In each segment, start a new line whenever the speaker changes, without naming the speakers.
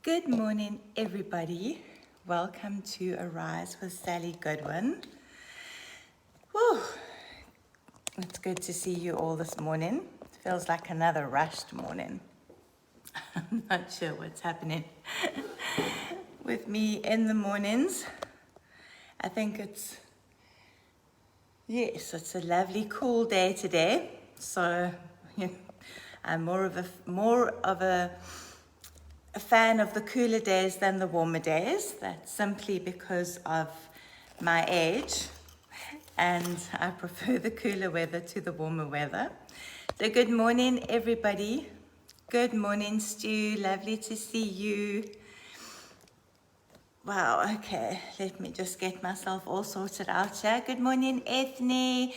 Good morning, everybody. Welcome to Arise with Sally Goodwin. Whew. It's good to see you all this morning. It feels like another rushed morning. I'm not sure what's happening with me in the mornings. I think it's a lovely cool day today. So, I'm more of a fan of the cooler days than the warmer days. That's simply because of my age, and I prefer the cooler weather to the warmer weather. So good morning, everybody. Good morning, Stu. Lovely to see you. Wow, okay, let me just get myself all sorted out here. Good morning, Ethne.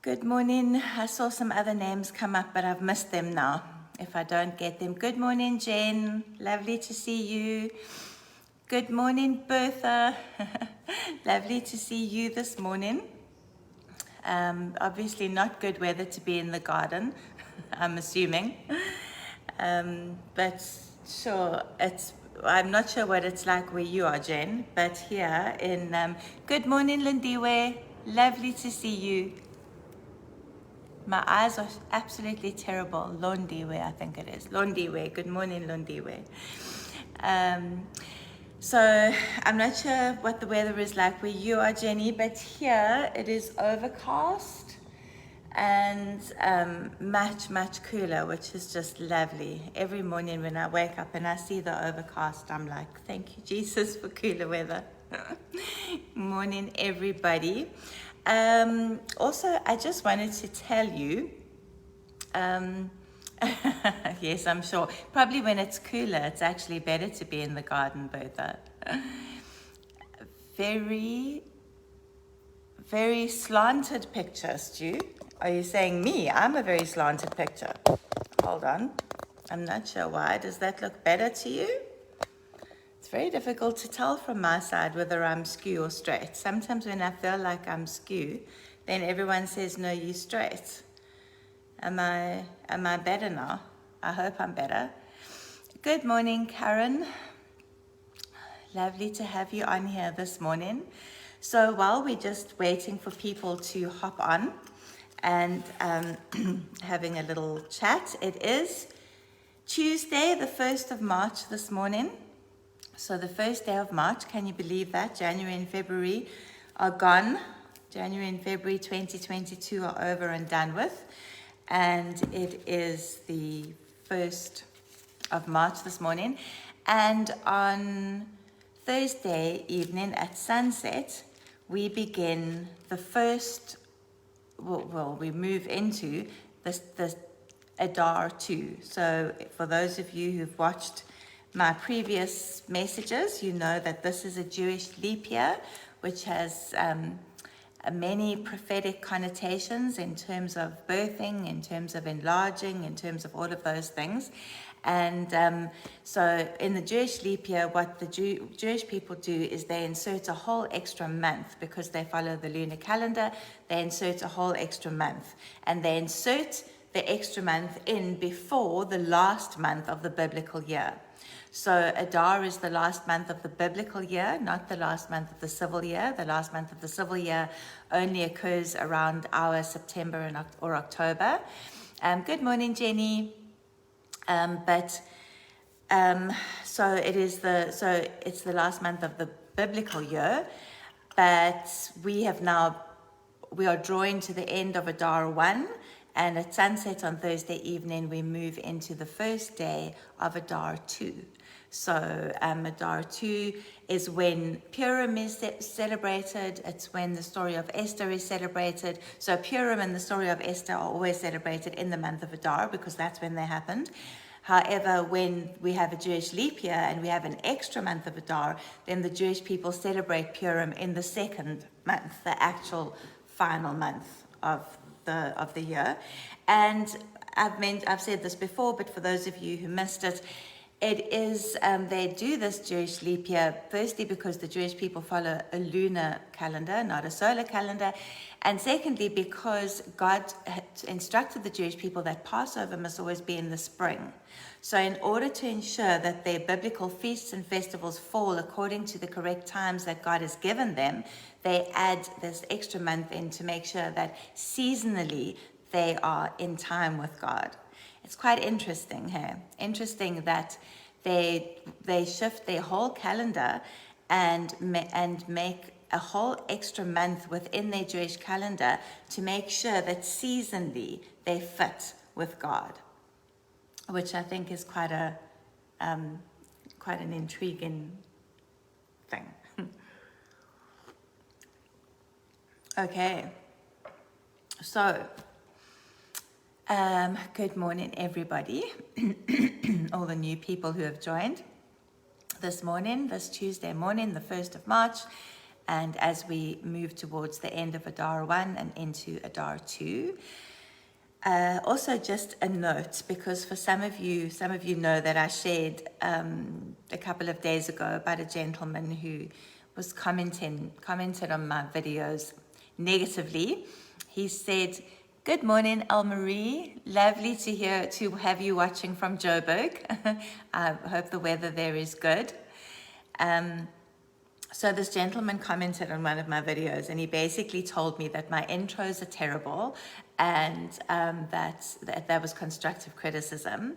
Good morning. I saw some other names come up, but I've missed them now if I don't get them. Good morning, Jen. Lovely to see you. Good morning, Bertha. Lovely to see you this morning. Obviously not good weather to be in the garden, I'm assuming. But sure, I'm not sure what it's like where you are, Jen, but here in, good morning, Lindiwe. Lovely to see you. My eyes are absolutely terrible. Londiwe, I think it is. Londiwe. Good morning, Londiwe. So I'm not sure what the weather is like where you are, Jenny, but here it is overcast and much cooler, which is just lovely. Every morning when I wake up and I see the overcast, I'm like, thank you, Jesus, for cooler weather. Morning, everybody. Also, I just wanted to tell you, yes, I'm sure. Probably when it's cooler, it's actually better to be in the garden, Bertha. Very slanted picture, Stu. Are you saying me? I'm a very slanted picture. Hold on. I'm not sure why. Does that look better to you? It's very difficult to tell from my side whether I'm skew or straight. Sometimes when I feel like I'm skew, then everyone says, no, you're straight. Am I better now? I hope I'm better. Good morning, Karen. Lovely to have you on here this morning. So while we're just waiting for people to hop on and having a little chat, it is Tuesday, the 1st of March this morning. So the first day of March, can you believe that? January and February are gone. January and February 2022 are over and done with. And it is the 1st of March this morning. And on Thursday evening at sunset, we begin the first, we move into the Adar 2. So for those of you who've watched my previous messages, you know that this is a Jewish leap year, which has many prophetic connotations in terms of birthing, in terms of enlarging, in terms of all of those things. And so in the Jewish leap year, what the Jewish people do is they insert a whole extra month because they follow the lunar calendar. They insert a whole extra month, and they insert the extra month in before the last month of the biblical year. So Adar is the last month of the biblical year, not the last month of the civil year. The last month of the civil year only occurs around our September or October. Good morning, Jenny. So it's the last month of the biblical year, but we are drawing to the end of Adar 1, and at sunset on Thursday evening, we move into the first day of Adar 2. So Adar 2 is when Purim is celebrated. It's when the story of Esther is celebrated. So Purim and the story of Esther are always celebrated in the month of Adar because that's when they happened. However, when we have a Jewish leap year and we have an extra month of Adar, then the Jewish people celebrate Purim in the second month, the actual final month of the year. And I've said this before, but for those of you who missed it, It is, they do this Jewish leap year, firstly because the Jewish people follow a lunar calendar, not a solar calendar. And secondly, because God had instructed the Jewish people that Passover must always be in the spring. So in order to ensure that their biblical feasts and festivals fall according to the correct times that God has given them, they add this extra month in to make sure that seasonally they are in time with God. It's quite interesting here. Interesting that they shift their whole calendar and make a whole extra month within their Jewish calendar to make sure that seasonally they fit with God, which I think is quite an intriguing thing. Okay, so. Good morning, everybody. All the new people who have joined this morning, this Tuesday morning, the 1st of March. And as we move towards the end of Adar 1 and into Adar 2. Also just a note, because for some of you know that I shared a couple of days ago about a gentleman who was commented on my videos negatively. He said, "Good morning, Elmarie. Lovely to have you watching from Joburg. I hope the weather there is good." So this gentleman commented on one of my videos, and he basically told me that my intros are terrible, and that was constructive criticism.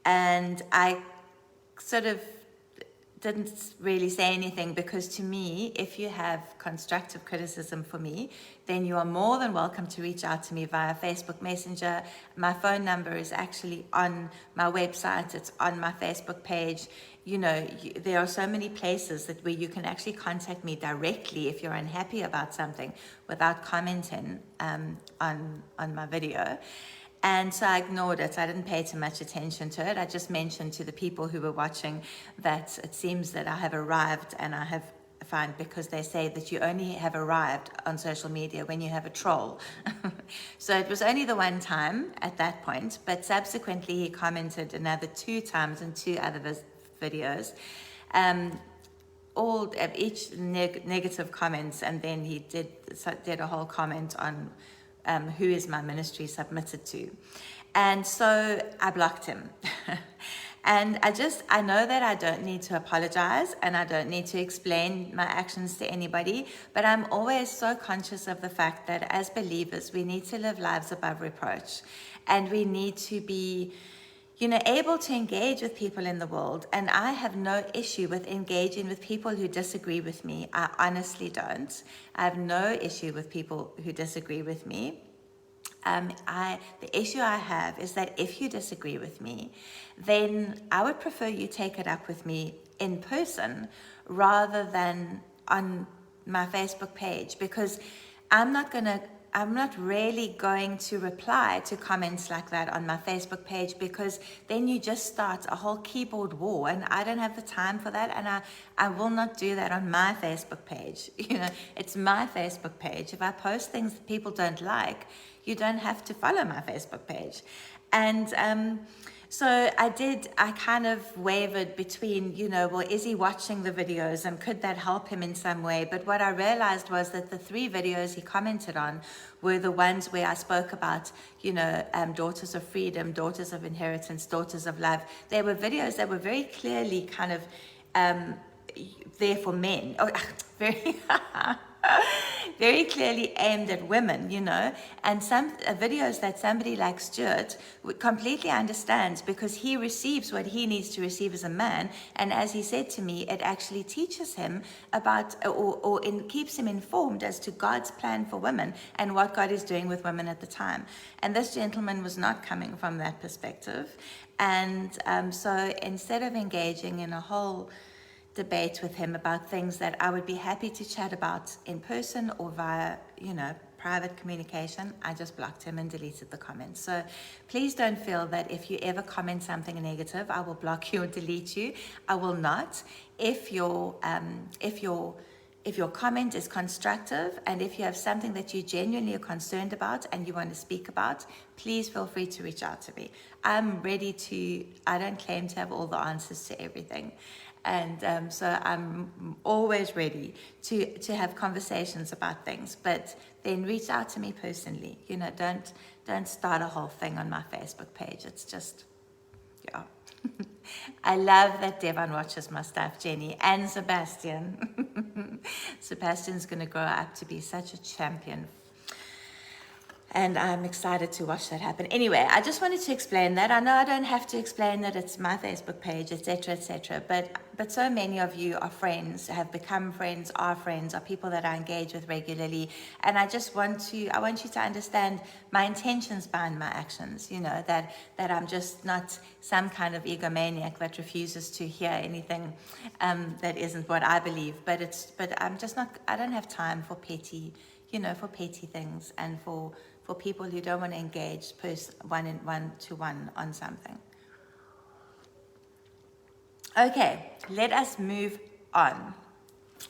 And I sort of didn't really say anything, because to me, if you have constructive criticism for me, then you are more than welcome to reach out to me via Facebook Messenger. My phone number is actually on my website. It's on my Facebook page. You know, there are so many places where you can actually contact me directly if you're unhappy about something without commenting on my video. And so I ignored it. I didn't pay too much attention to it. I just mentioned to the people who were watching that it seems that I have arrived, and I have found, because they say that you only have arrived on social media when you have a troll. So it was only the one time at that point, but subsequently he commented another 2 times in 2 other videos. Each negative comments, and then he did a whole comment on who is my ministry submitted to. And so I blocked him. And I know that I don't need to apologize, and I don't need to explain my actions to anybody, but I'm always so conscious of the fact that as believers, we need to live lives above reproach, and we need to be, able to engage with people in the world. And I have no issue with engaging with people who disagree with me. I honestly don't. I have no issue with people who disagree with me. The issue I have is that if you disagree with me, then I would prefer you take it up with me in person rather than on my Facebook page, because I'm not really going to reply to comments like that on my Facebook page, because then you just start a whole keyboard war, and I don't have the time for that, and I will not do that on my Facebook page. It's my Facebook page. If I post things that people don't like, you don't have to follow my Facebook page. And so I kind of wavered between, well, is he watching the videos, and could that help him in some way? But what I realized was that the 3 videos he commented on were the ones where I spoke about, daughters of freedom, daughters of inheritance, daughters of love. They were videos that were very clearly kind of there for men. Oh, very... very clearly aimed at women, and some videos that somebody like Stuart completely understands, because he receives what he needs to receive as a man. And as he said to me, it actually teaches him about, or keeps him informed as to God's plan for women and what God is doing with women at the time. And this gentleman was not coming from that perspective. And so instead of engaging in a whole debate with him about things that I would be happy to chat about in person or via, private communication, I just blocked him and deleted the comments. So please don't feel that if you ever comment something negative, I will block you or delete you. I will not. If if your comment is constructive, and if you have something that you genuinely are concerned about and you want to speak about, please feel free to reach out to me. I'm ready to, I don't claim to have all the answers to everything. And so I'm always ready to have conversations about things, but then reach out to me personally. You know, don't start a whole thing on my Facebook page. It's just, yeah. I love that Devon watches my stuff, Jenny, and Sebastian. Sebastian's going to grow up to be such a champion. And I'm excited to watch that happen. Anyway, I just wanted to explain that. I know I don't have to explain that it's my Facebook page, etc., but so many of you are friends, have become friends, are people that I engage with regularly. And I want you to understand my intentions behind my actions, you know, that I'm just not some kind of egomaniac that refuses to hear anything that isn't what I believe. But I'm just not, I don't have time for petty things, and for people who don't want to engage one-to-one on something. Okay, let us move on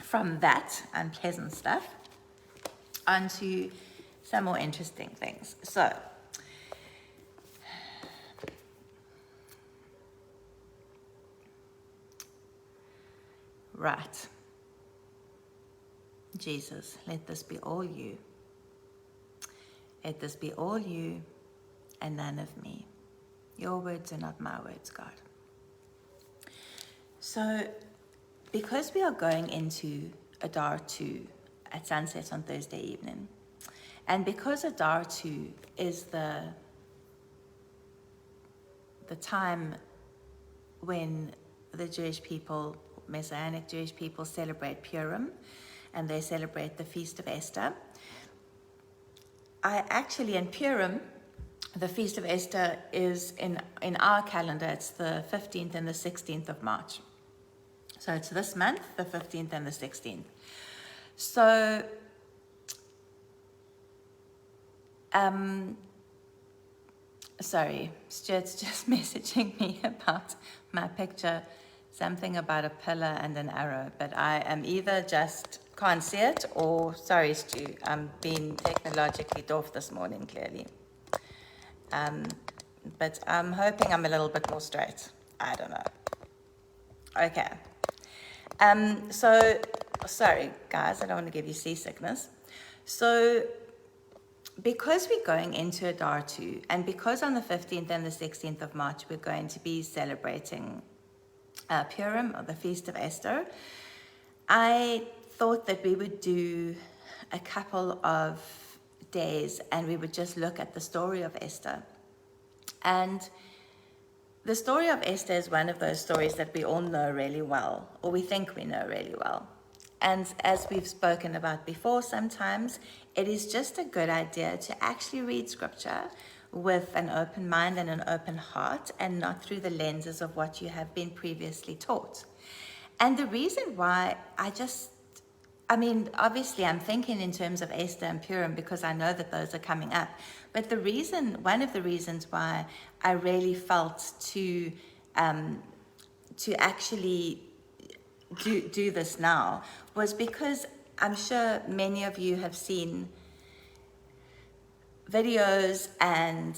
from that unpleasant stuff onto some more interesting things. So, right. Jesus, let this be all you. Let this be all you and none of me. Your words are not my words, God. So, because we are going into Adar 2 at sunset on Thursday evening, and because Adar 2 is the time when the Jewish people, Messianic Jewish people, celebrate Purim, and they celebrate the Feast of Esther. In Purim, the Feast of Esther is in our calendar, it's the 15th and the 16th of March. So it's this month, the 15th and the 16th. So, sorry, Stuart's just messaging me about my picture, something about a pillar and an arrow, but I am either just can't see it, or, sorry, Stu, I'm being technologically dwarfed this morning, clearly. But I'm hoping I'm a little bit more straight. I don't know. Okay. So, sorry, guys, I don't want to give you seasickness. So, because we're going into Adar 2, and because on the 15th and the 16th of March, we're going to be celebrating Purim, or the Feast of Esther, I thought that we would do a couple of days and we would just look at the story of Esther. And the story of Esther is one of those stories that we all know really well, or we think we know really well. And as we've spoken about before, sometimes it is just a good idea to actually read scripture with an open mind and an open heart, and not through the lenses of what you have been previously taught. And the reason why obviously I'm thinking in terms of Esther and Purim because I know that those are coming up. But one of the reasons why I really felt to actually do this now was because I'm sure many of you have seen videos and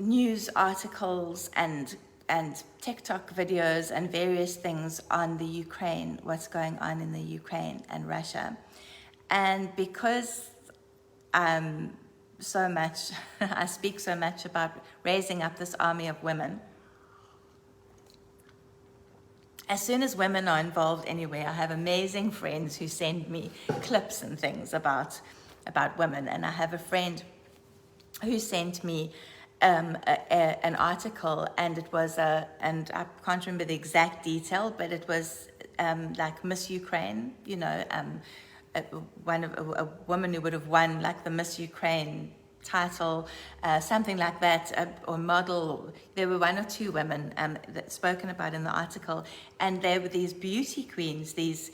news articles and TikTok videos and various things on the Ukraine, what's going on in the Ukraine and Russia. And because I speak so much about raising up this army of women, as soon as women are involved anywhere, I have amazing friends who send me clips and things about women. And I have a friend who sent me an article, and it was and I can't remember the exact detail, but it was like Miss Ukraine, a woman who would have won like the Miss Ukraine title, something like that, or model. There were one or two women that spoken about in the article, and they were these beauty queens, these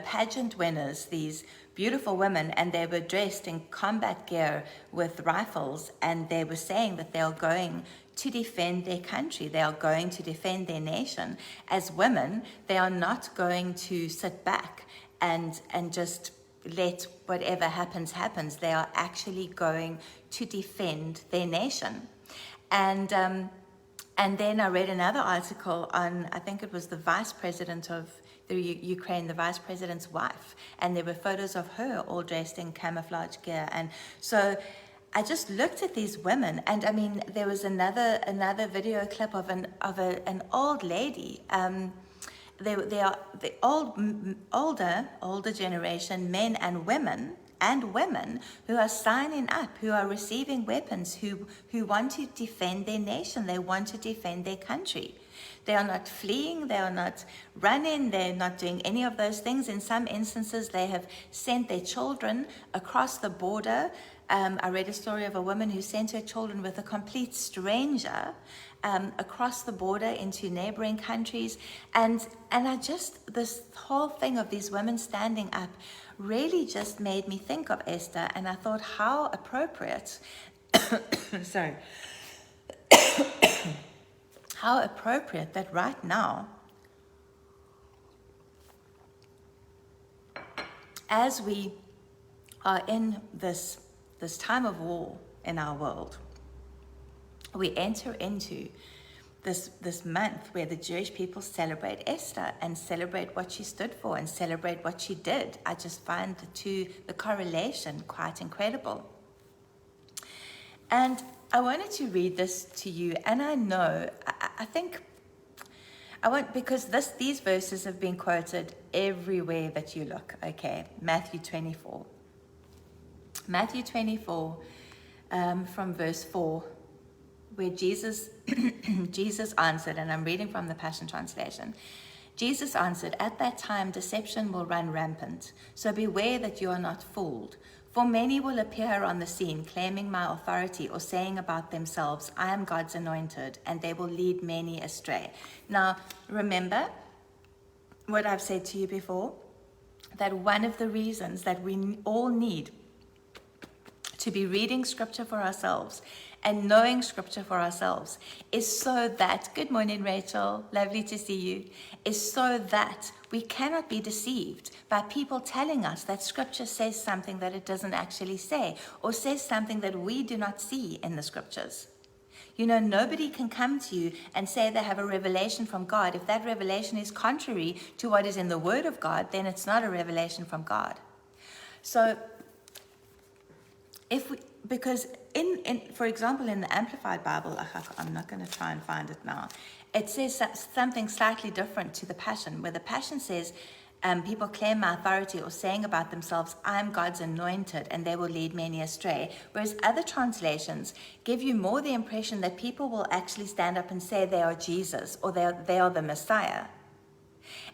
pageant winners, these beautiful women, and they were dressed in combat gear with rifles, and they were saying that they are going to defend their country. They are going to defend their nation. As women, they are not going to sit back and just let whatever happens. They are actually going to defend their nation. And then I read another article on, I think it was the vice president of the Ukraine, the vice president's wife, and there were photos of her all dressed in camouflage gear. And so I just looked at these women, and I mean, there was another video clip of an old lady. They are the older generation, men and women who are signing up, who are receiving weapons, who want to defend their nation. They want to defend their country. They are not fleeing, they are not running, they're not doing any of those things. In some instances, they have sent their children across the border. I read a story of a woman who sent her children with a complete stranger across the border into neighboring countries. And I just, this whole thing of these women standing up really just made me think of Esther, and I thought how appropriate, sorry, how appropriate that right now, as we are in this time of war in our world, we enter into this month where the Jewish people celebrate Esther and celebrate what she stood for and celebrate what she did. I just find the correlation quite incredible. And I wanted to read this to you, and I know, I think, because these verses have been quoted everywhere that you look, okay? Matthew 24. Matthew 24, from verse 4, where Jesus answered, and I'm reading from the Passion Translation. Jesus answered, "At that time deception will run rampant, so beware that you are not fooled. For many will appear on the scene claiming my authority or saying about themselves, 'I am God's anointed,' and they will lead many astray." Now, remember what I've said to you before, that one of the reasons that we all need to be reading scripture for ourselves and knowing scripture for ourselves is so that, good morning, Rachel, lovely to see you, is so that we cannot be deceived by people telling us that scripture says something that it doesn't actually say, or says something that we do not see in the scriptures. You know, nobody can come to you and say they have a revelation from God. If that revelation is contrary to what is in the Word of God, then it's not a revelation from God. So, because for example, in the Amplified Bible, I'm not going to try and find it now, it says something slightly different to the Passion, where the Passion says, people claim my authority or saying about themselves, "I am God's anointed," and they will lead many astray. Whereas other translations give you more the impression that people will actually stand up and say they are Jesus, or they are the Messiah.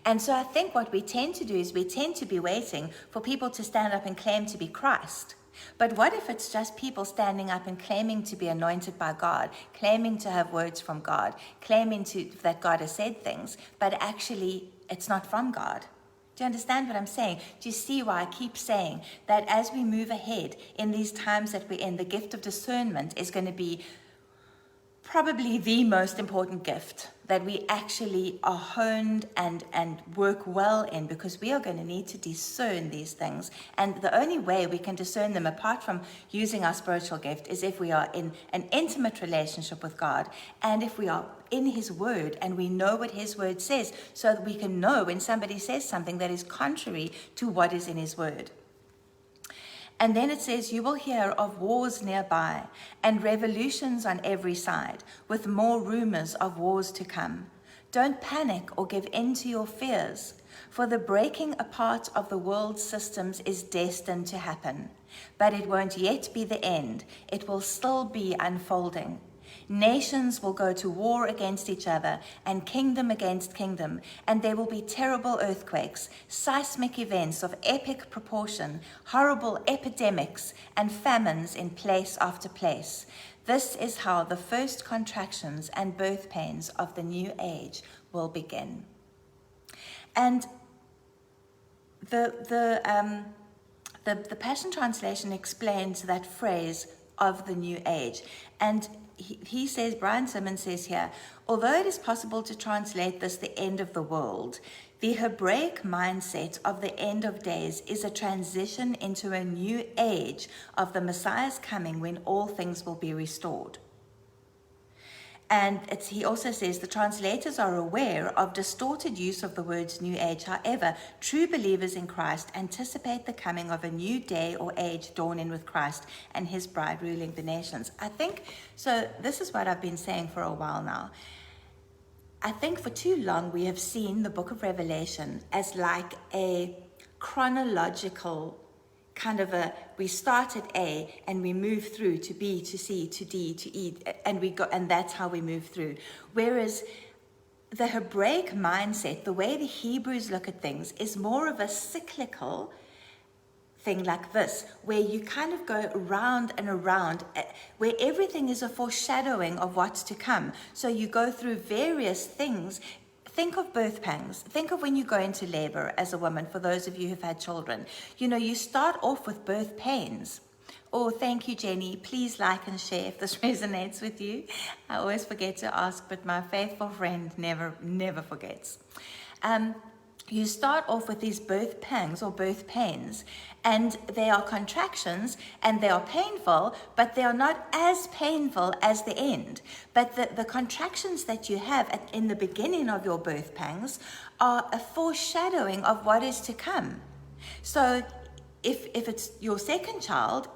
And so I think what we tend to do is we tend to be waiting for people to stand up and claim to be Christ. But what if it's just people standing up and claiming to be anointed by God, claiming to have words from God, claiming that God has said things, but actually it's not from God? Do you understand what I'm saying? Do you see why I keep saying that as we move ahead in these times that we're in, the gift of discernment is going to be probably the most important gift that we actually are honed and work well in, because we are going to need to discern these things. And the only way we can discern them, apart from using our spiritual gift, is if we are in an intimate relationship with God, and if we are in His Word and we know what His Word says, so that we can know when somebody says something that is contrary to what is in His Word. And then it says, "You will hear of wars nearby and revolutions on every side, with more rumors of wars to come. Don't panic or give in to your fears, for the breaking apart of the world's systems is destined to happen. But it won't yet be the end. It will still be unfolding. Nations will go to war against each other and kingdom against kingdom, and there will be terrible earthquakes, seismic events of epic proportion, horrible epidemics and famines in place after place. This is how the first contractions and birth pains of the new age will begin. And the Passion Translation explains that phrase of the new age. And he says, Brian Simmons says here, although it is possible to translate this the end of the world, the Hebraic mindset of the end of days is a transition into a new age of the Messiah's coming when all things will be restored. And he also says the translators are aware of distorted use of the words new age. However, true believers in Christ anticipate the coming of a new day or age dawning with Christ and his bride ruling the nations. I think, so this is what I've been saying for a while now. I think for too long we have seen the book of Revelation as like a chronological kind of we start at A and we move through to B, to C, to D, to E, and that's how we move through. Whereas the Hebraic mindset, the way the Hebrews look at things, is more of a cyclical thing like this, where you kind of go around and around, where everything is a foreshadowing of what's to come. So you go through various things. Think of birth pangs. Think of when you go into labor as a woman, for those of you who've had children. You know, you start off with birth pains. Oh, thank you, Jenny. Please like and share if this resonates with you. I always forget to ask, but my faithful friend never forgets. You start off with these birth pangs or birth pains, and they are contractions and they are painful, but they are not as painful as the end. But the contractions that you have in the beginning of your birth pangs are a foreshadowing of what is to come. So if it's your second child,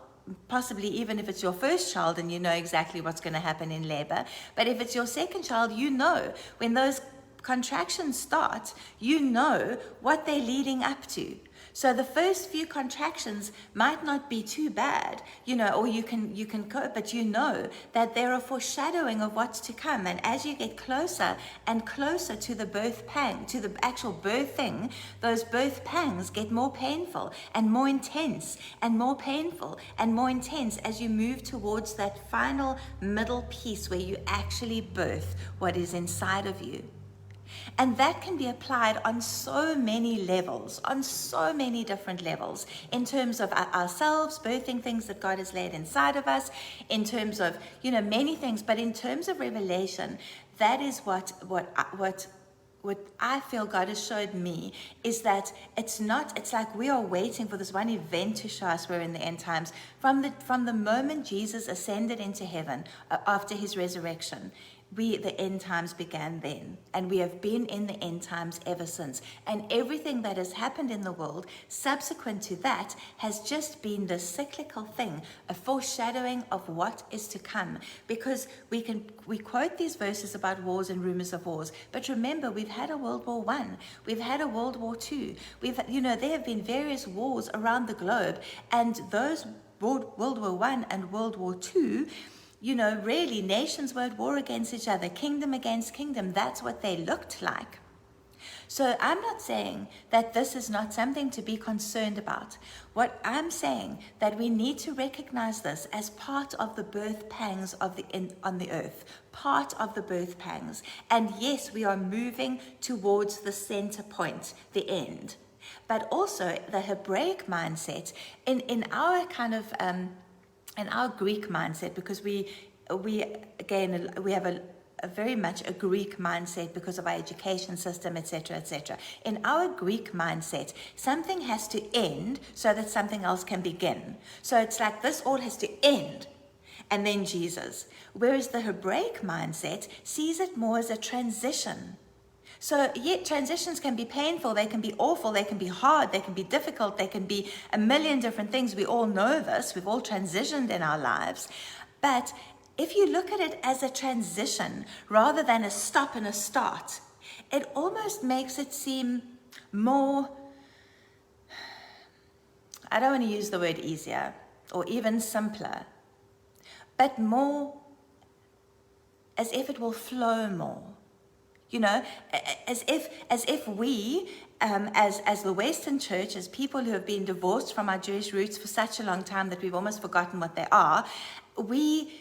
possibly even if it's your first child and you know exactly what's going to happen in labor, but if it's your second child, you know when those contractions start, you know what they're leading up to. So the first few contractions might not be too bad, you know, or you can cope, but you know that they're a foreshadowing of what's to come. And as you get closer and closer to the birth pang, to the actual birth thing, those birth pangs get more painful and more intense and more painful and more intense as you move towards that final middle piece where you actually birth what is inside of you. And that can be applied on so many levels, on so many different levels, in terms of ourselves, birthing things that God has laid inside of us, in terms of, you know, many things. But in terms of revelation, that is what I feel God has showed me, is that it's like we are waiting for this one event to show us we're in the end times. From the moment Jesus ascended into heaven after his resurrection, the end times began then, and we have been in the end times ever since. And everything that has happened in the world subsequent to that has just been the cyclical thing, a foreshadowing of what is to come. Because we quote these verses about wars and rumors of wars, but remember, we've had a World War I, we've had a World War II, there have been various wars around the globe, and those World War I and World War II, really nations were at war against each other, kingdom against kingdom. That's what they looked like. So I'm not saying that this is not something to be concerned about. What I'm saying, that we need to recognize this as part of the birth pangs on the earth, part of the birth pangs. And yes, we are moving towards the center point, the end. But also the Hebraic mindset, in our kind of in our Greek mindset, because we have a very much a Greek mindset because of our education system, etc., etc. In our Greek mindset, something has to end so that something else can begin. So it's like this all has to end, and then Jesus. Whereas the Hebraic mindset sees it more as a transition. So yet transitions can be painful, they can be awful, they can be hard, they can be difficult, they can be a million different things. We all know this, we've all transitioned in our lives. But if you look at it as a transition rather than a stop and a start, it almost makes it seem more, I don't want to use the word easier or even simpler, but more as if it will flow more. You know, as if we, as the Western church, as people who have been divorced from our Jewish roots for such a long time that we've almost forgotten what they are, we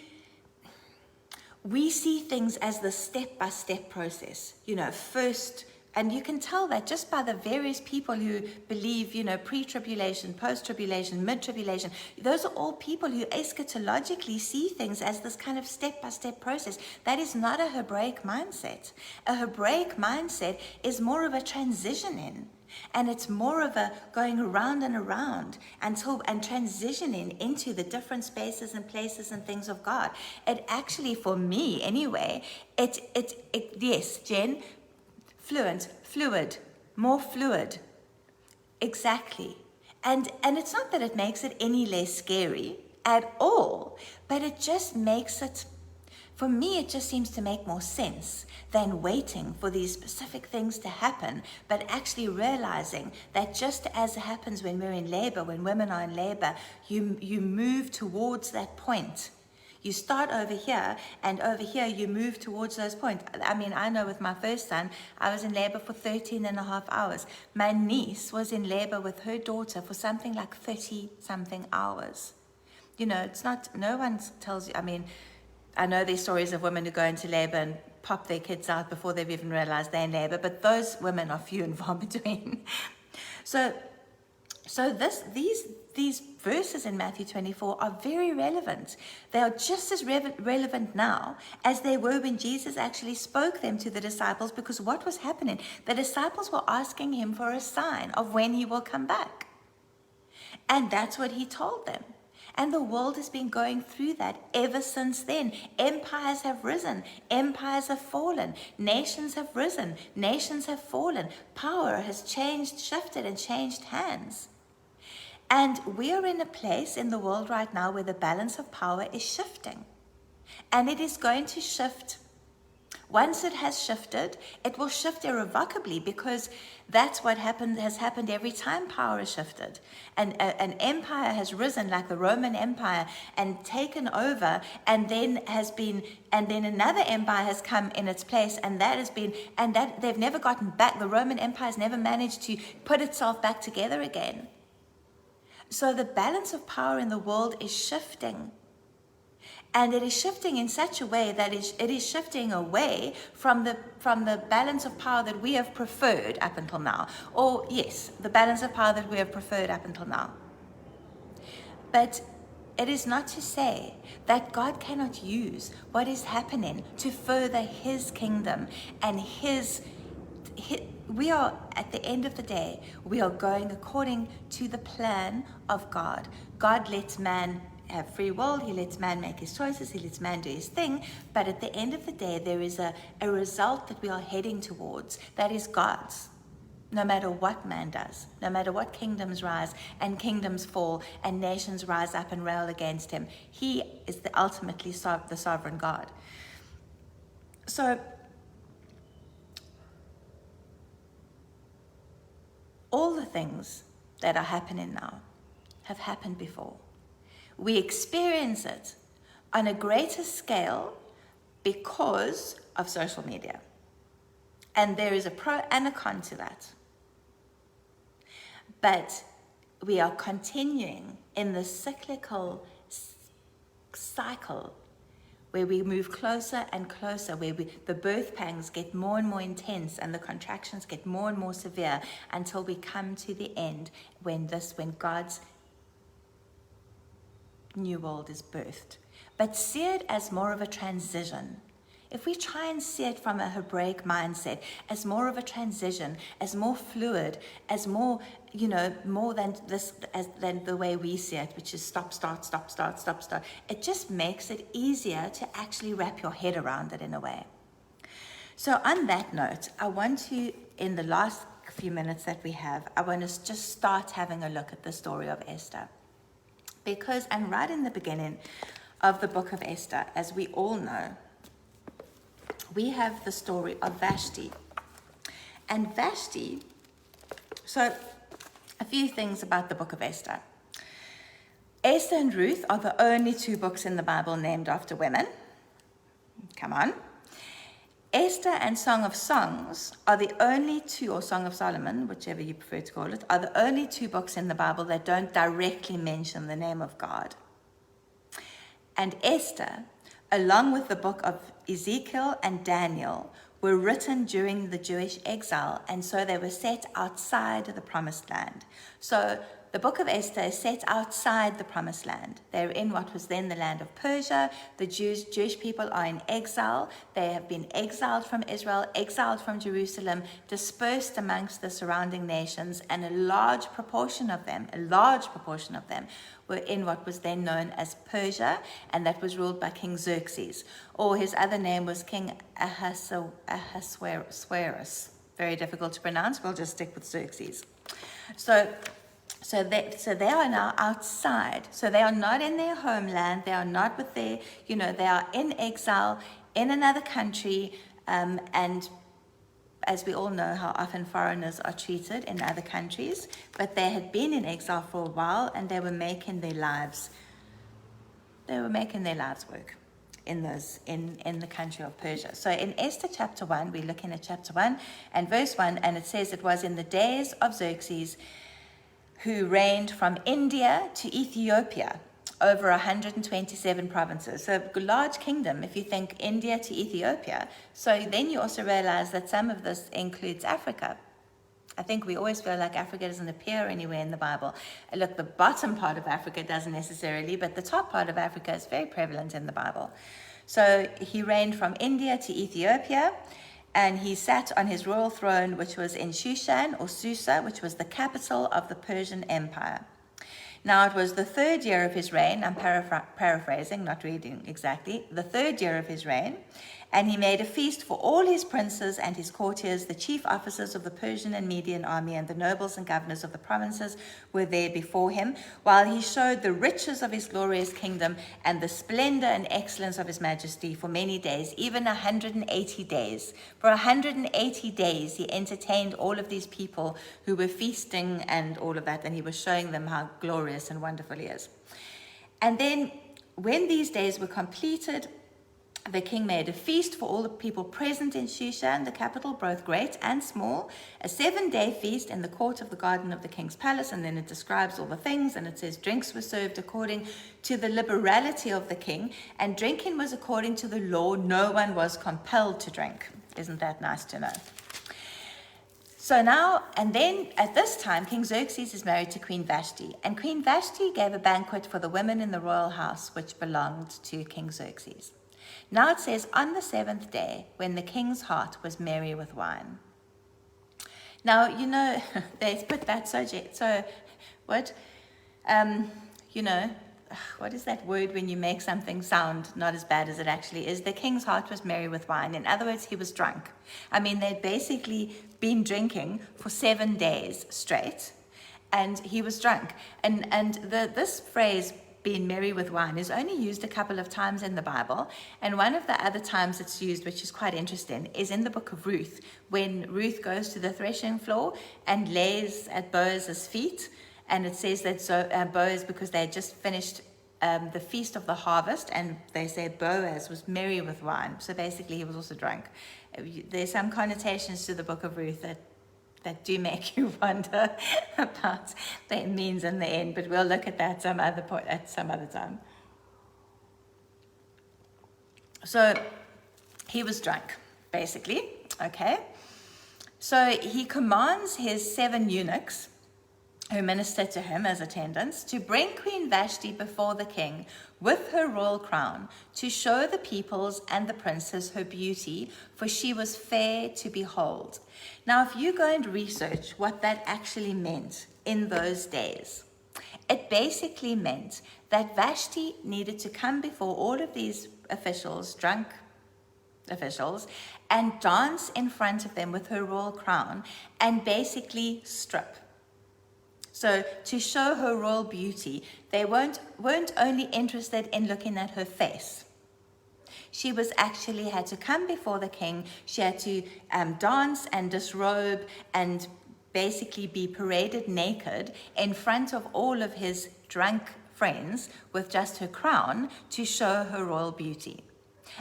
see things as the step-by-step process. You know, first, and you can tell that just by the various people who believe, you know, pre-tribulation, post-tribulation, mid-tribulation. Those are all people who eschatologically see things as this kind of step-by-step process. That is not a Hebraic mindset. A Hebraic mindset is more of a transition in. And it's more of a going around and around and transitioning into the different spaces and places and things of God. It actually, for me anyway, yes, Jen, fluid, more fluid. Exactly. And it's not that it makes it any less scary at all, but it just makes it, for me, it just seems to make more sense than waiting for these specific things to happen, but actually realizing that just as happens when we're in labor, when women are in labor, you move towards that point. You start over here, and over here you move towards those points. I mean, I know with my first son, I was in labor for 13 and a half hours. My niece was in labor with her daughter for something like 30-something hours. You know, it's not, no one tells you, I mean, I know there's stories of women who go into labor and pop their kids out before they've even realized they're in labor, but those women are few and far between. So these verses in Matthew 24 are very relevant. They are just as relevant now as they were when Jesus actually spoke them to the disciples, because what was happening? The disciples were asking him for a sign of when he will come back. And that's what he told them. And the world has been going through that ever since then. Empires have risen. Empires have fallen. Nations have risen. Nations have fallen. Power has changed, shifted, and changed hands. And we are in a place in the world right now where the balance of power is shifting. And it is going to shift. Once it has shifted, it will shift irrevocably, because that's what has happened every time power is shifted. And an empire has risen, like the Roman Empire, and taken over, and then another empire has come in its place, and that they've never gotten back. The Roman Empire has never managed to put itself back together again. So the balance of power in the world is shifting. And it is shifting in such a way that it is shifting away from the balance of power that we have preferred up until now. Or yes, the balance of power that we have preferred up until now. But it is not to say that God cannot use what is happening to further his kingdom and we are, at the end of the day, we are going according to the plan of God. God lets man have free will, he lets man make his choices, he lets man do his thing, but at the end of the day, there is a result that we are heading towards that is God's. No matter what man does, no matter what kingdoms rise and kingdoms fall and nations rise up and rail against him, he is ultimately the sovereign God. So, all the things that are happening now have happened before. We experience it on a greater scale because of social media. And there is a pro and a con to that. But we are continuing in the cyclical cycle where we move closer and closer, where the birth pangs get more and more intense and the contractions get more and more severe until we come to the end when God's new world is birthed. But see it as more of a transition. If we try and see it from a Hebraic mindset, as more of a transition, as more fluid, as more, more than than the way we see it, which is stop, start, stop, start, stop, start. It just makes it easier to actually wrap your head around it in a way. So on that note, I want to, in the last few minutes that we have, I want to just start having a look at the story of Esther. Because, and right in the beginning of the book of Esther, as we all know, we have the story of Vashti. And Vashti, so a few things about the book of Esther. Esther and Ruth are the only two books in the Bible named after women. Come on. Esther and Song of Songs are the only two, or Song of Solomon, whichever you prefer to call it, are the only two books in the Bible that don't directly mention the name of God. And Esther, along with the book of Ezekiel and Daniel, were written during the Jewish exile, and so they were set outside the Promised Land. So the book of Esther is set outside the Promised Land. They're in what was then the land of Persia. The Jewish people are in exile. They have been exiled from Israel, exiled from Jerusalem, dispersed amongst the surrounding nations, and a large proportion of them were in what was then known as Persia, and that was ruled by King Xerxes, or his other name was King Ahasuerus. Very difficult to pronounce. We'll just stick with Xerxes. So they are now outside. So they are not in their homeland. They are not with their, they are in exile in another country, and as we all know how often foreigners are treated in other countries, but they had been in exile for a while, and they were making their lives work in the country of Persia. So in Esther chapter 1, we're looking at chapter 1 and verse 1, and it says, it was in the days of Xerxes, who reigned from India to Ethiopia, over 127 provinces. So a large kingdom, if you think India to Ethiopia. So then you also realize that some of this includes Africa. I think we always feel like Africa doesn't appear anywhere in the Bible. Look, the bottom part of Africa doesn't necessarily, but the top part of Africa is very prevalent in the Bible. So he reigned from India to Ethiopia, and he sat on his royal throne, which was in Shushan, or Susa, which was the capital of the Persian Empire. Now it was the third year of his reign, I'm paraphrasing, not reading exactly, the third year of his reign, and he made a feast for all his princes and his courtiers. The chief officers of the Persian and Median army and the nobles and governors of the provinces were there before him, while he showed the riches of his glorious kingdom and the splendor and excellence of his majesty for many days, even 180 days. For 180 days he entertained all of these people who were feasting and all of that, and he was showing them how glorious and wonderful he is. And then when these days were completed, the king made a feast for all the people present in Shushan, the capital, both great and small, a 7-day feast in the court of the garden of the king's palace. And then it describes all the things, and it says drinks were served according to the liberality of the king, and drinking was according to the law. No one was compelled to drink. Isn't that nice to know? So now, and then at this time, King Xerxes is married to Queen Vashti, and Queen Vashti gave a banquet for the women in the royal house which belonged to King Xerxes. Now it says, on the 7th day, when the king's heart was merry with wine. Now, they put that what is that word when you make something sound not as bad as it actually is? The king's heart was merry with wine. In other words, he was drunk. I mean, they'd basically been drinking for 7 days straight, and he was drunk. And this phrase, being merry with wine, is only used a couple of times in the Bible. And one of the other times it's used, which is quite interesting, is in the book of Ruth, when Ruth goes to the threshing floor and lays at Boaz's feet. And it says that Boaz, because they had just finished the feast of the harvest, and they said Boaz was merry with wine. So basically he was also drunk. There's some connotations to the book of Ruth that do make you wonder about what it means in the end, but we'll look at that at some other time. So he was drunk, basically, okay? So he commands his 7 eunuchs who ministered to him as attendants to bring Queen Vashti before the king with her royal crown, to show the peoples and the princes her beauty, for she was fair to behold. Now, if you go and research what that actually meant in those days, it basically meant that Vashti needed to come before all of these officials, drunk officials, and dance in front of them with her royal crown and basically strip. So to show her royal beauty, they weren't only interested in looking at her face. She was actually had to come before the king. She had to dance and disrobe and basically be paraded naked in front of all of his drunk friends with just her crown to show her royal beauty.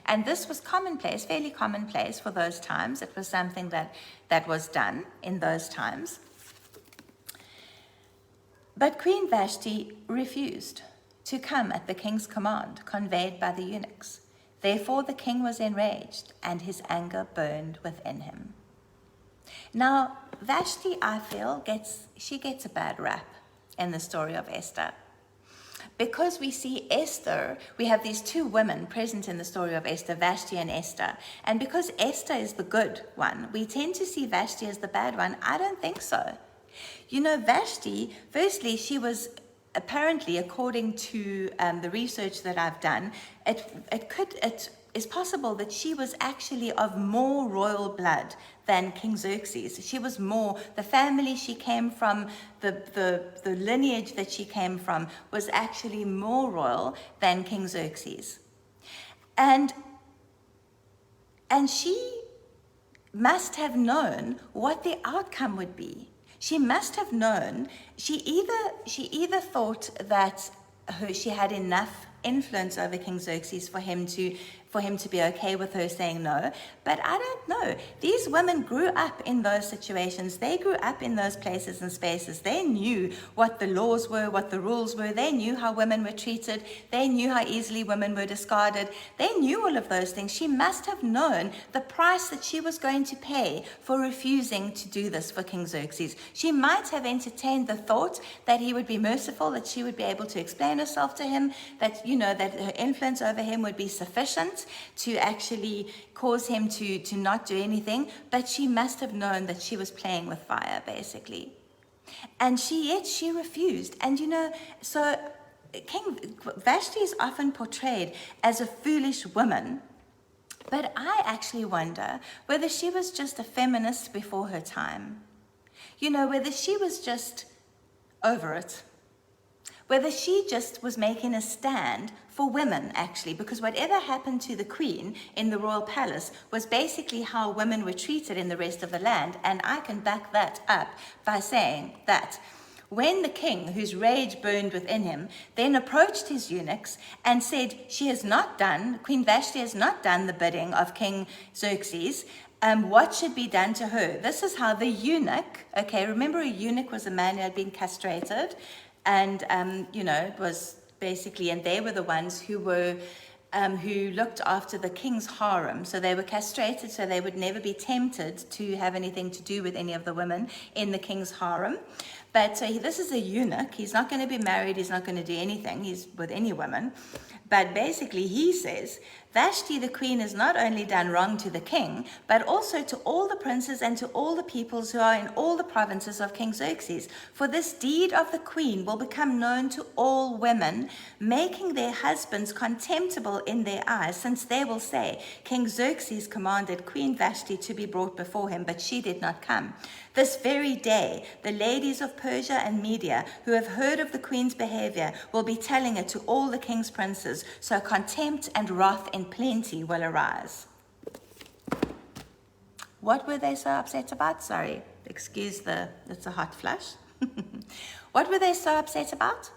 And this was commonplace, fairly commonplace for those times. It was something that was done in those times. But Queen Vashti refused to come at the king's command, conveyed by the eunuchs. Therefore the king was enraged, and his anger burned within him. Now, Vashti, I feel, gets a bad rap in the story of Esther. Because we see Esther, we have these two women present in the story of Esther, Vashti and Esther. And because Esther is the good one, we tend to see Vashti as the bad one. I don't think so. You know, Vashti, firstly, she was apparently, according to the research that I've done, it is possible that she was actually of more royal blood than King Xerxes. She was more, the family she came from, the lineage that she came from was actually more royal than King Xerxes. And she must have known what the outcome would be. She must have known, she either thought that she had enough influence over King Xerxes for him to be okay with her saying no. But I don't know. These women grew up in those situations. They grew up in those places and spaces. They knew what the laws were, what the rules were. They knew how women were treated. They knew how easily women were discarded. They knew all of those things. She must have known the price that she was going to pay for refusing to do this for King Xerxes. She might have entertained the thought that he would be merciful, that she would be able to explain herself to him, that, you know, that her influence over him would be sufficient to actually cause him to not do anything, but she must have known that she was playing with fire, basically. And yet she refused. And you know, so King Vashti is often portrayed as a foolish woman, but I actually wonder whether she was just a feminist before her time. You know, whether she was just over it. Whether she just was making a stand for women, actually, because whatever happened to the queen in the royal palace was basically how women were treated in the rest of the land. And I can back that up by saying that when the king, whose rage burned within him, then approached his eunuchs and said, Queen Vashti has not done the bidding of King Xerxes, what should be done to her? This is how the eunuch, okay, remember a eunuch was a man who had been castrated, and, you know, it was basically, and they were the ones who looked after the king's harem. So they were castrated so they would never be tempted to have anything to do with any of the women in the king's harem. But so this is a eunuch. He's not going to be married. He's not going to do anything. He's with any woman. But basically he says, Vashti the queen has not only done wrong to the king, but also to all the princes and to all the peoples who are in all the provinces of King Xerxes. For this deed of the queen will become known to all women, making their husbands contemptible in their eyes, since they will say, King Xerxes commanded Queen Vashti to be brought before him, but she did not come. This very day, the ladies of Persia and Media, who have heard of the queen's behavior, will be telling it to all the king's princes, so contempt and wrath in plenty will arise. What were they so upset about? Sorry, excuse it's a hot flush. What were they so upset about?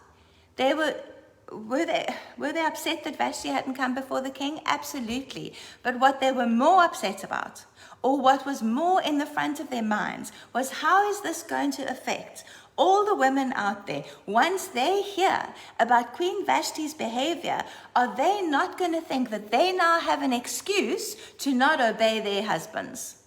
Were they upset that Vashti hadn't come before the king? Absolutely. But what they were more upset about, or what was more in the front of their minds, was how is this going to affect all the women out there? Once they hear about Queen Vashti's behavior, are they not going to think that they now have an excuse to not obey their husbands?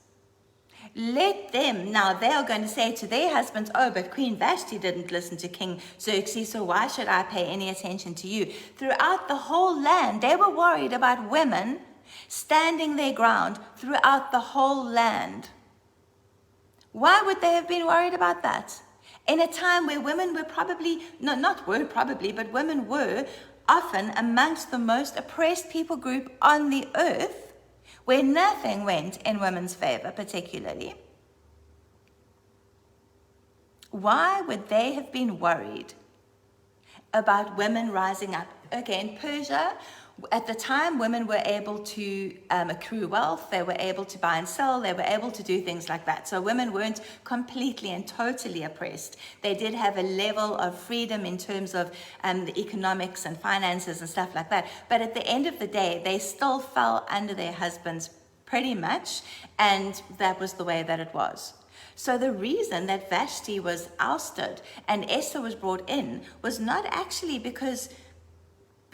Let them, now they are going to say to their husbands, oh, but Queen Vashti didn't listen to King Xerxes, so why should I pay any attention to you? Throughout the whole land, they were worried about women standing their ground throughout the whole land. Why would they have been worried about that? In a time where women were women were often amongst the most oppressed people group on the earth, where nothing went in women's favor particularly. Why would they have been worried about women rising up? Again, Persia At the time, women were able to accrue wealth, they were able to buy and sell, they were able to do things like that. So women weren't completely and totally oppressed. They did have a level of freedom in terms of the economics and finances and stuff like that. But at the end of the day, they still fell under their husbands pretty much, and that was the way that it was. So the reason that Vashti was ousted and Esther was brought in was not actually because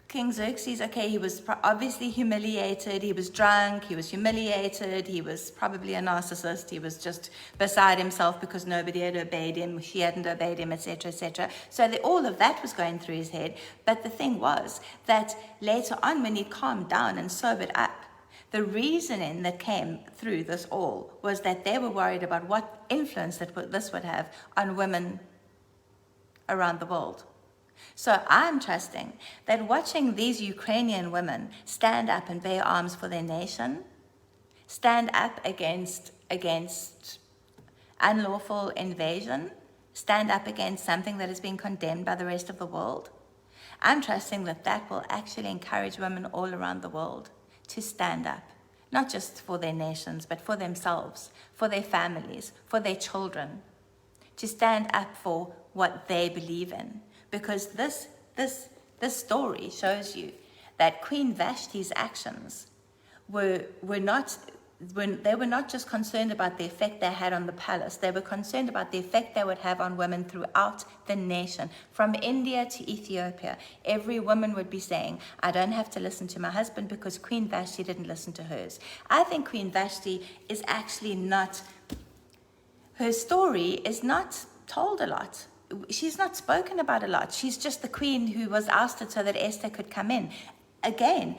King Xerxes, okay, he was obviously humiliated, he was drunk, he was humiliated, he was probably a narcissist, he was just beside himself because nobody had obeyed him, she hadn't obeyed him, etc., etc. So all of that was going through his head. But the thing was that later on, when he calmed down and sobered up, the reasoning that came through this all was that they were worried about what influence that this would have on women around the world. So I'm trusting that watching these Ukrainian women stand up and bear arms for their nation, stand up against unlawful invasion, stand up against something that has been condemned by the rest of the world, I'm trusting that that will actually encourage women all around the world to stand up, not just for their nations, but for themselves, for their families, for their children, to stand up for what they believe in. Because this story shows you that Queen Vashti's actions were not just concerned about the effect they had on the palace. They were concerned about the effect they would have on women throughout the nation. From India to Ethiopia, every woman would be saying, I don't have to listen to my husband because Queen Vashti didn't listen to hers. I think Queen Vashti is actually not, her story is not told a lot. She's not spoken about a lot. She's just the queen who was ousted so that Esther could come in. Again,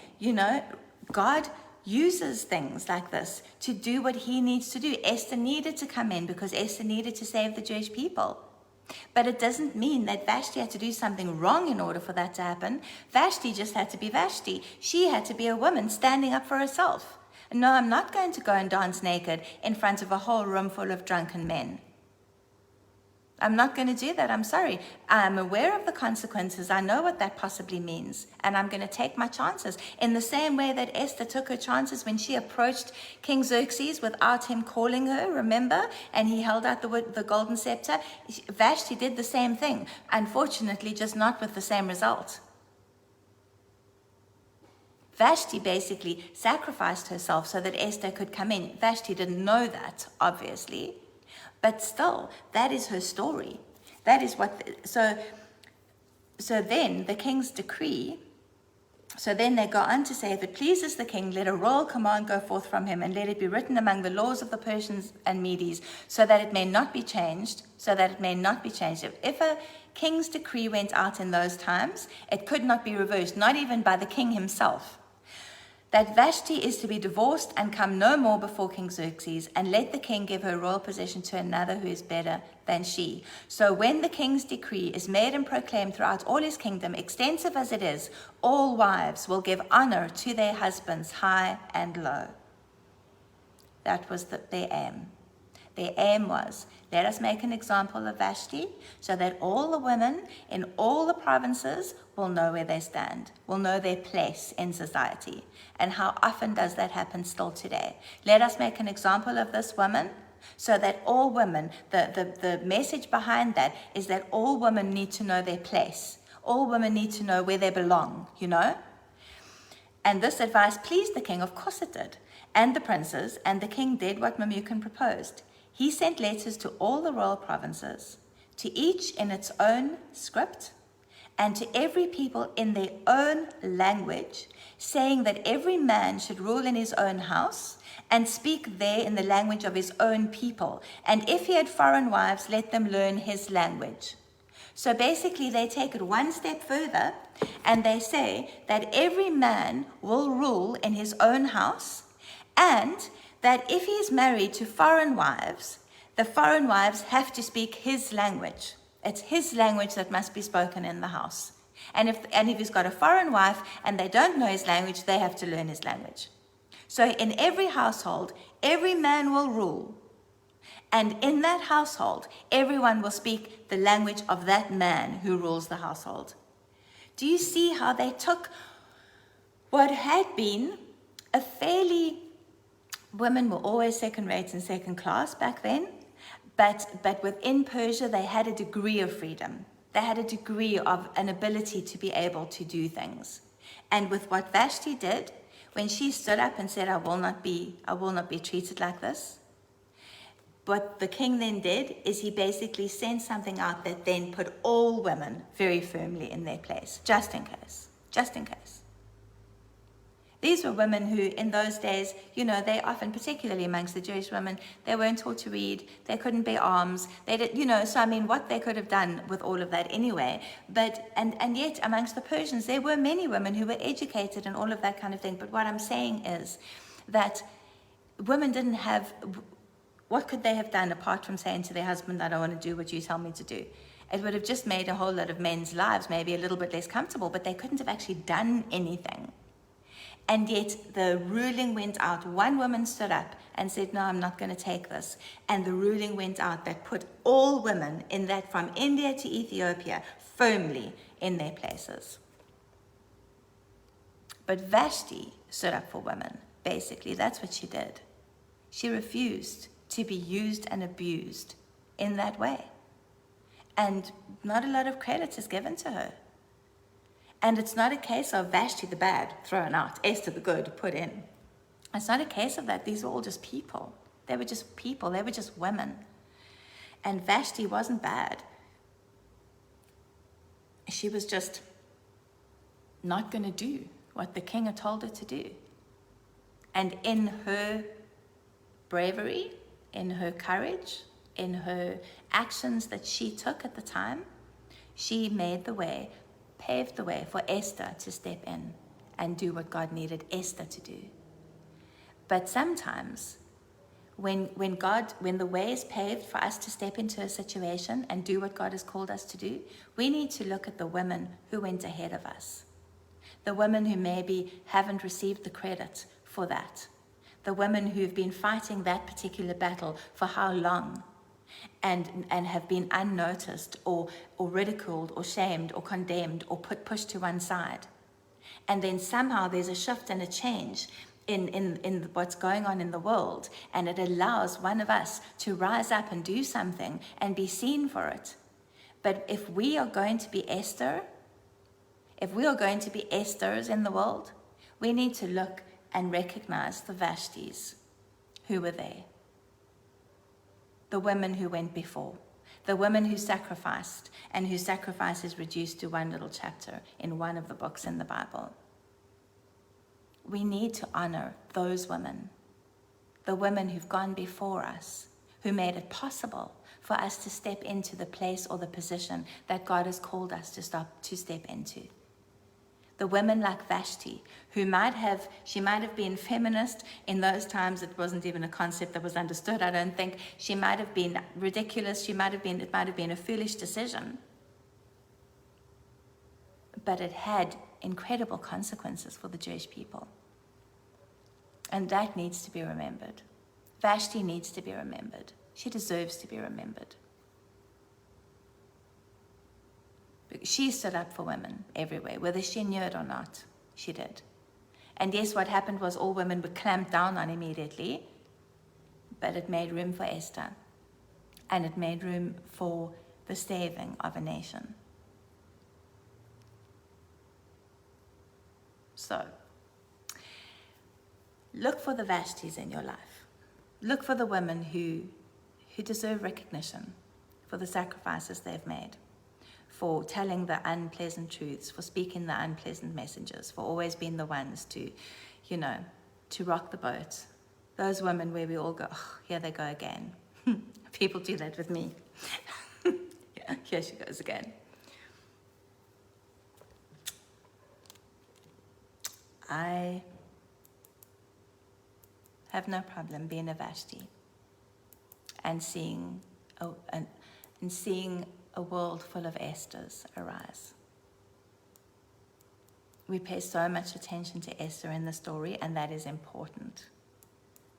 God uses things like this to do what he needs to do. Esther needed to come in because Esther needed to save the Jewish people. But it doesn't mean that Vashti had to do something wrong in order for that to happen. Vashti just had to be Vashti. She had to be a woman standing up for herself. No, I'm not going to go and dance naked in front of a whole room full of drunken men. I'm not going to do that. I'm sorry. I'm aware of the consequences. I know what that possibly means. And I'm going to take my chances. In the same way that Esther took her chances when she approached King Xerxes without him calling her, remember? And he held out the golden scepter. Vashti did the same thing. Unfortunately, just not with the same result. Vashti basically sacrificed herself so that Esther could come in. Vashti didn't know that, obviously. But still, that is her story. That is what, so then the king's decree, so then they go on to say, if it pleases the king, let a royal command go forth from him, and let it be written among the laws of the Persians and Medes, so that it may not be changed, If a king's decree went out in those times, it could not be reversed, not even by the king himself. That Vashti is to be divorced and come no more before King Xerxes, and let the king give her royal position to another who is better than she. So when the king's decree is made and proclaimed throughout all his kingdom, extensive as it is, all wives will give honor to their husbands, high and low. That was their aim. Their aim was, let us make an example of Vashti so that all the women in all the provinces will know where they stand, will know their place in society. And how often does that happen still today? Let us make an example of this woman so that all women, the message behind that is that all women need to know their place. All women need to know where they belong, And this advice pleased the king, of course it did, and the princes, and the king did what Memucan proposed. He sent letters to all the royal provinces, to each in its own script, and to every people in their own language, saying that every man should rule in his own house and speak there in the language of his own people. And if he had foreign wives, let them learn his language. So basically, they take it one step further, and they say that every man will rule in his own house, and that if he is married to foreign wives, the foreign wives have to speak his language. It's his language that must be spoken in the house. And if he's got a foreign wife and they don't know his language, they have to learn his language. So in every household, every man will rule. And in that household, everyone will speak the language of that man who rules the household. Do you see how they took what had been a fairly, women were always second rate and second class back then, but within Persia, they had a degree of freedom. They had a degree of an ability to be able to do things. And with what Vashti did, when she stood up and said, I will not be treated like this, what the king then did is he basically sent something out that then put all women very firmly in their place, just in case. These were women who, in those days, they often, particularly amongst the Jewish women, they weren't taught to read, they couldn't bear arms, they did, so I mean, what they could have done with all of that anyway. But, and yet, amongst the Persians, there were many women who were educated and all of that kind of thing. But what I'm saying is that women didn't have, what could they have done apart from saying to their husband, I don't want to do what you tell me to do? It would have just made a whole lot of men's lives maybe a little bit less comfortable, but they couldn't have actually done anything. And yet the ruling went out. One woman stood up and said, no, I'm not going to take this. And the ruling went out that put all women in that, from India to Ethiopia, firmly in their places. But Vashti stood up for women. Basically, that's what she did. She refused to be used and abused in that way. And not a lot of credit is given to her. And it's not a case of Vashti the bad thrown out, Esther the good put in. It's not a case of that. These were all just people. They were just people. They were just women. And Vashti wasn't bad. She was just not going to do what the king had told her to do. And in her bravery, in her courage, in her actions that she took at the time, she paved the way for Esther to step in and do what God needed Esther to do. But sometimes when the way is paved for us to step into a situation and do what God has called us to do, we need to look at the women who went ahead of us. The women who maybe haven't received the credit for that. The women who've been fighting that particular battle for how long? And have been unnoticed or ridiculed or shamed or condemned or pushed to one side. And then somehow there's a shift and a change in what's going on in the world, and it allows one of us to rise up and do something and be seen for it. But if we are going to be Esther, if we are going to be Esthers in the world, we need to look and recognize the Vashtis who were there. The women who went before, the women who sacrificed, and whose sacrifice is reduced to one little chapter in one of the books in the Bible. We need to honor those women, the women who've gone before us, who made it possible for us to step into the place or the position that God has called us to step into. The women like Vashti, she might have been feminist. In those times, it wasn't even a concept that was understood, I don't think. She might have been ridiculous. It might have been a foolish decision. But it had incredible consequences for the Jewish people. And that needs to be remembered. Vashti needs to be remembered. She deserves to be remembered. She stood up for women everywhere, whether she knew it or not, she did. And yes, what happened was all women were clamped down on immediately, but it made room for Esther, and it made room for the saving of a nation. So, look for the Vashtis in your life. Look for the women who deserve recognition for the sacrifices they've made, for telling the unpleasant truths, for speaking the unpleasant messages, for always being the ones to rock the boat. Those women where we all go, oh, here they go again. People do that with me. Yeah, here she goes again. I have no problem being a Vashti and seeing a world full of Esthers arise. We pay so much attention to Esther in the story, and that is important.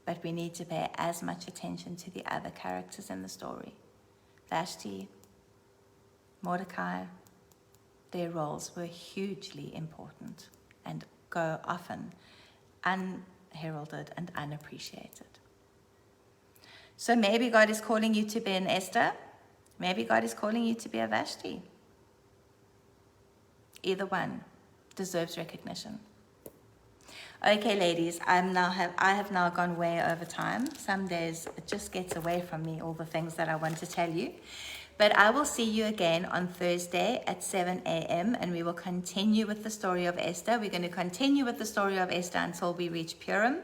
But we need to pay as much attention to the other characters in the story. Vashti, Mordecai, their roles were hugely important and go often unheralded and unappreciated. So maybe God is calling you to be an Esther. Maybe God is calling you to be a Vashti. Either one deserves recognition. Okay, ladies, I have now gone way over time. Some days it just gets away from me, all the things that I want to tell you. But I will see you again on Thursday at 7 a.m. and we will continue with the story of Esther. We're going to continue with the story of Esther until we reach Purim,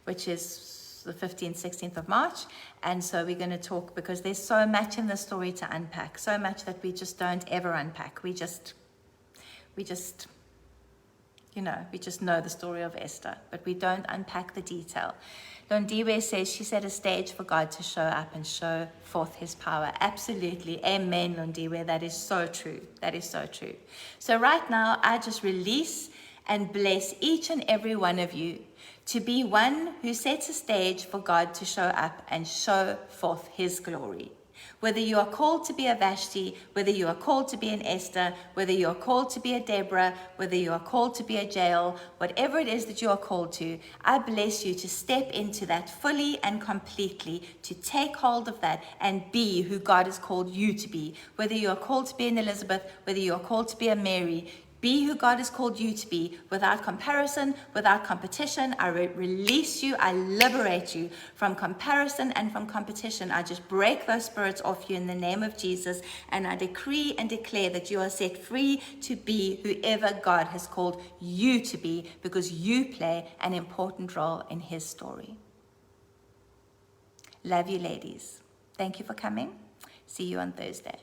which is the 15th, 16th of March. And so we're going to talk, because there's so much in the story to unpack, so much that we just don't ever unpack. We just know the story of Esther, but we don't unpack the detail. Londiwe says she set a stage for God to show up and show forth his power. Absolutely. Amen, Londiwe. That is so true. That is so true. So right now, I just release and bless each and every one of you to be one who sets a stage for God to show up and show forth his glory. Whether you are called to be a Vashti, whether you are called to be an Esther, whether you are called to be a Deborah, whether you are called to be a Jael, whatever it is that you are called to, I bless you to step into that fully and completely, to take hold of that and be who God has called you to be. Whether you are called to be an Elizabeth, whether you are called to be a Mary, be who God has called you to be, without comparison, without competition. I release you, I liberate you from comparison and from competition. I just break those spirits off you in the name of Jesus, and I decree and declare that you are set free to be whoever God has called you to be, because you play an important role in his story. Love you, ladies. Thank you for coming. See you on Thursday.